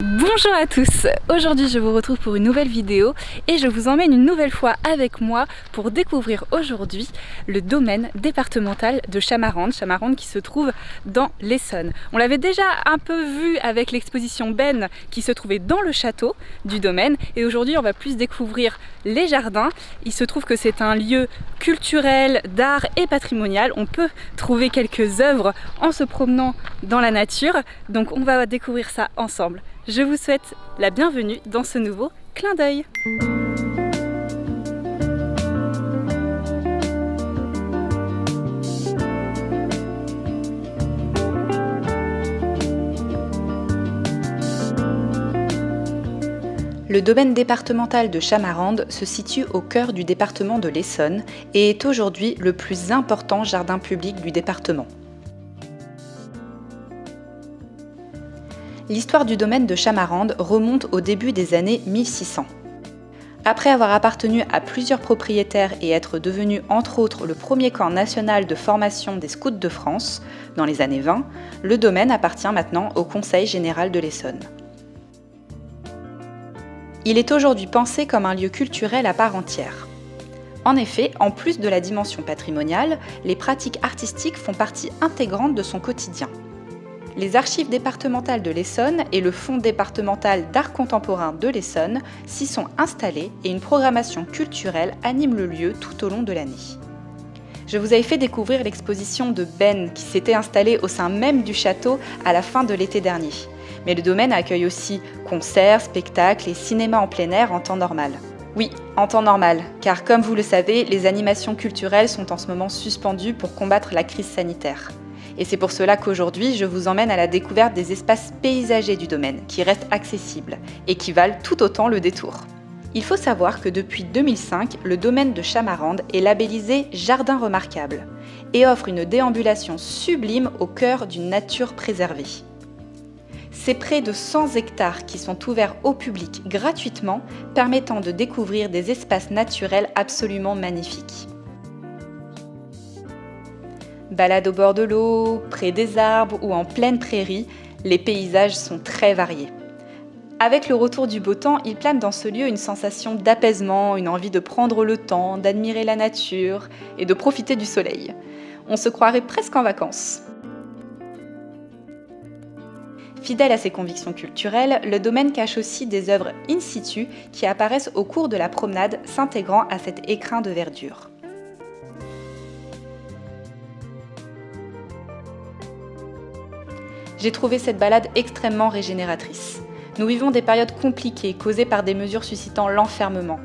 Bonjour à tous, aujourd'hui je vous retrouve pour une nouvelle vidéo et je vous emmène une nouvelle fois avec moi pour découvrir aujourd'hui le domaine départemental de Chamarande qui se trouve dans l'Essonne. On l'avait déjà un peu vu avec l'exposition Ben qui se trouvait dans le château du domaine et aujourd'hui on va plus découvrir les jardins. Il se trouve que c'est un lieu culturel, d'art et patrimonial. On peut trouver quelques œuvres en se promenant dans la nature, donc on va découvrir ça ensemble. Je vous souhaite la bienvenue dans ce nouveau clin d'œil. Le domaine départemental de Chamarande se situe au cœur du département de l'Essonne et est aujourd'hui le plus important jardin public du département. L'histoire du domaine de Chamarande remonte au début des années 1600. Après avoir appartenu à plusieurs propriétaires et être devenu entre autres le premier camp national de formation des scouts de France dans les années 20, le domaine appartient maintenant au Conseil général de l'Essonne. Il est aujourd'hui pensé comme un lieu culturel à part entière. En effet, en plus de la dimension patrimoniale, les pratiques artistiques font partie intégrante de son quotidien. Les archives départementales de l'Essonne et le Fonds départemental d'art contemporain de l'Essonne s'y sont installés et une programmation culturelle anime le lieu tout au long de l'année. Je vous avais fait découvrir l'exposition de Ben qui s'était installée au sein même du château à la fin de l'été dernier. Mais le domaine accueille aussi concerts, spectacles et cinéma en plein air en temps normal. Oui, en temps normal, car comme vous le savez, les animations culturelles sont en ce moment suspendues pour combattre la crise sanitaire. Et c'est pour cela qu'aujourd'hui, je vous emmène à la découverte des espaces paysagers du domaine, qui restent accessibles et qui valent tout autant le détour. Il faut savoir que depuis 2005, le domaine de Chamarande est labellisé Jardin remarquable et offre une déambulation sublime au cœur d'une nature préservée. C'est près de 100 hectares qui sont ouverts au public gratuitement, permettant de découvrir des espaces naturels absolument magnifiques. Balade au bord de l'eau, près des arbres ou en pleine prairie, les paysages sont très variés. Avec le retour du beau temps, il plane dans ce lieu une sensation d'apaisement, une envie de prendre le temps, d'admirer la nature et de profiter du soleil. On se croirait presque en vacances. Fidèle à ses convictions culturelles, le domaine cache aussi des œuvres in situ qui apparaissent au cours de la promenade s'intégrant à cet écrin de verdure. J'ai trouvé cette balade extrêmement régénératrice. Nous vivons des périodes compliquées causées par des mesures suscitant l'enfermement.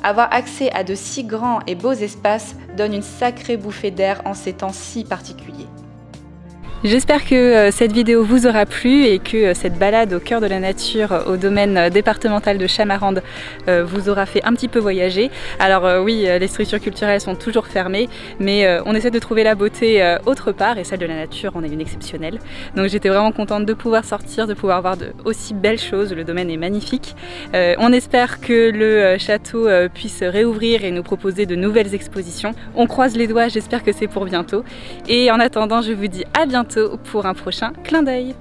Avoir accès à de si grands et beaux espaces donne une sacrée bouffée d'air en ces temps si particuliers. J'espère que cette vidéo vous aura plu et que cette balade au cœur de la nature au domaine départemental de Chamarande vous aura fait un petit peu voyager. Alors oui, les structures culturelles sont toujours fermées, mais on essaie de trouver la beauté autre part et celle de la nature en est une exceptionnelle. Donc j'étais vraiment contente de pouvoir sortir, de pouvoir voir de aussi belles choses, le domaine est magnifique. On espère que le château puisse réouvrir et nous proposer de nouvelles expositions. On croise les doigts, j'espère que c'est pour bientôt. Et en attendant, je vous dis à bientôt pour un prochain clin d'œil.